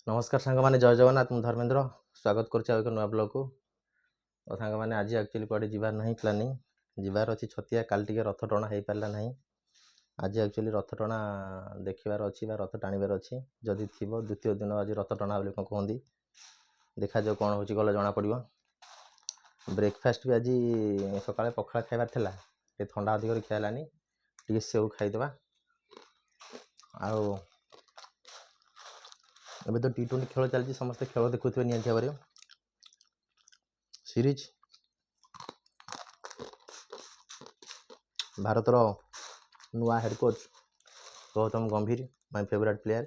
नमस्कार सांग मैंने जय जगन्नाथ मु धर्मेंद्र स्वागत करुच्ची एक नुआ ब्लॉग को। तो सांग मैंने आज एक्चुअली कड़े जीवार नहीं प्लानिंग जीवार अच्छी छतिया काल टे रथ टणा हो पारा ना। आज एक्चुअली रथ टणा देखार अच्छी रथ टाणीबार अच्छी जदि थी द्वितीय दिन आज रथ टणा बोली कहती देखा जाऊ कौन हो गला जना पड़ो। ब्रेकफास्ट भी आज सका पखाड़ खाइबार था थंडा अधिक खियालानी टे सेव खाईदे अभी तो T20 खेल चलती समस्त खेल देखुवे निहत भाव सीरीज भारतर नुआ हेड कोच गौतम गंभीर माय फेवरेट प्लेयर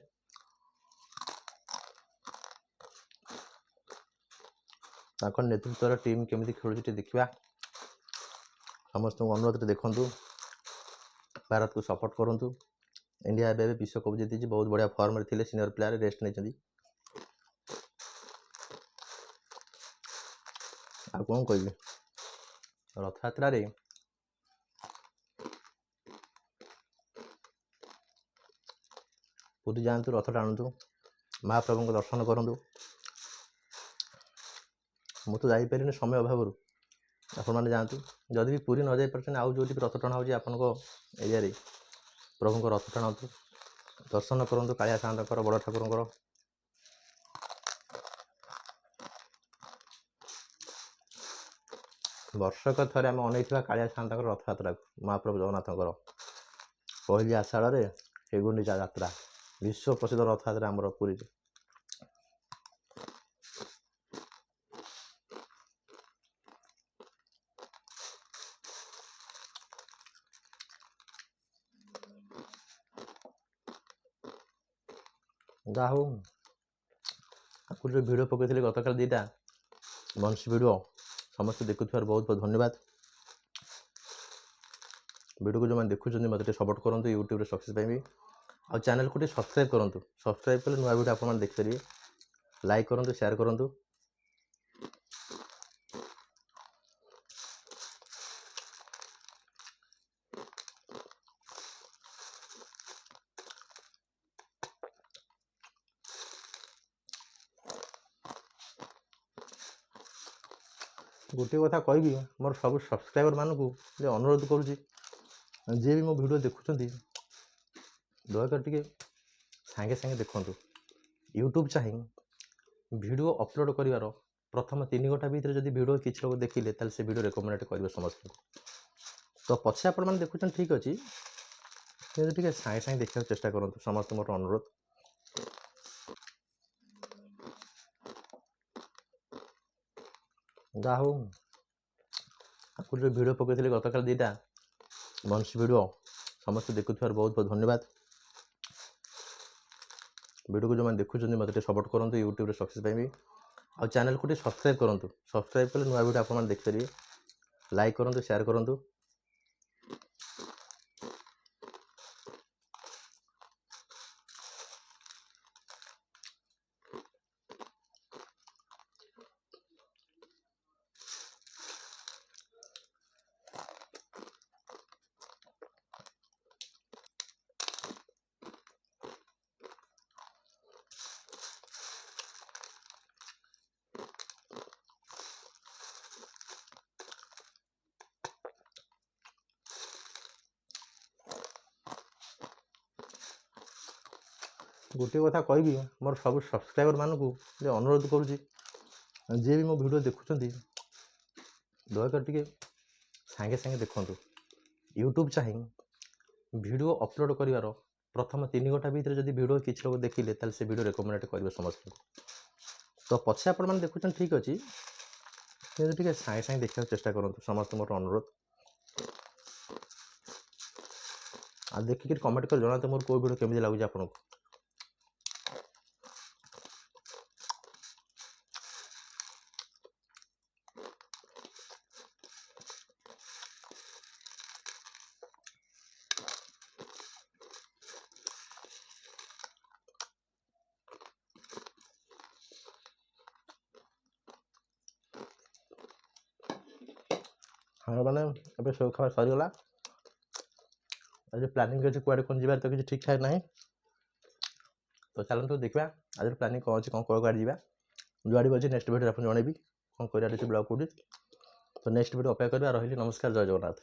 नेतृत्व टीम केमी खेलुचे देखा समस्त अनुरोध देखु भारत को सपोर्ट करूँ। इंडिया एवं विश्वकप जीति बहुत बढ़िया फॉर्म रे थिले सीनियर प्लेयर रेस्ट नहीं आ कौन कह रथ यात्रा पुरी जातु रथ टाणु महाप्रभु को दर्शन करूँ। मु तो जापारे समय अभाव आपण मैंने जातु जदि भी पुरी न जापर आउ जो रथ टणा हो एरिया प्रभु को रथ टाणु दर्शन करूँ कालिया सागर बड़ ठाकुर वर्षक थे आम अनेक कालिया सागर रथ यात्रा महाप्रभु जगन्नाथ पहली आषाढ़ हे गुंडीचा यात्रा विश्व प्रसिद्ध रथ यात्रा आमर पुरी जहाँ हो जो भिड पकई गत काल दीटा बंशी भिड समस्त देखुवर बहुत बहुत धन्यवाद। वीडियो को जो मैंने देखुं मतलब सपोर्ट करूँ यूट्यूब सक्सेस पाइबी आ चैनल को सब्सक्राइब करूँ सब्सक्राइब कले नुआ वीडियो आप देखिपारे लाइक करूँ शेयर करूँ। गोटे कथा कहि मोर सब सब्सक्राइबर मानक अनुरोध करुँची जी भी मो वीडियो देखुं दयाकर टे सांगे सांगे देखूँ यूट्यूब चाहे वीडियो अपलोड कर प्रथम 3 घंटा भीतर जब वीडियो किसी लोग देखिले ताल से वीडियो रेकमेंड कर समस्त तो पछे आपण मैंने देखुं ठीक अच्छे टे सांगे सांगे देखा चेष्टा करूँ समस्त मोर अनुरोध। जहाँ हो जो भिड पकई गत काल दीटा बंशी भिड समस्त देखुवर बहुत बहुत धन्यवाद। वीडियो को जो मैंने देखुं मतलब सपोर्ट करूँ यूट्यूब सक्सेस पाइबी आ चैनल को सब्सक्राइब करूँ सब्सक्राइब कले नुआ वीडियो आप देखिपारे लाइक करूँ शेयर करूँ। गोटे कथा कहि मोर सब सब्सक्राइबर मानक अनुरोध करुँची जी भी मो वीडियो देखुं दयाकर टे सांगे सांगे देखूँ यूट्यूब चाहे वीडियो अपलोड कर प्रथम 3 घंटा भीतर जब वीडियो किसी लोग देखिले ताल से वीडियो रेकमेंड कर समस्त तो पछे आपण मैंने देखुं ठीक अच्छे टे सांगे सांगे देखा चेष्टा करूँ समस्त मोर अनुरोध। आ देखिक कमेंट कर जनाते मोर को वीडियो केमी लगुच आपको। हाँ मैंने अब सब खावा सरीगला आज प्लानिंग अच्छे कौन जीवार तो किसी ठीक ठाक ना तो चलतु देखा आज प्लानिंग कौन अच्छी कौन कौन जी जुआड़ी अच्छे नेक्स्ट भिडियो आप जनइबी कौन कर ब्लॉग कौटी तो नेक्स्ट भिडियो अपेक्षा करा रही नमस्कार जय जगन्नाथ।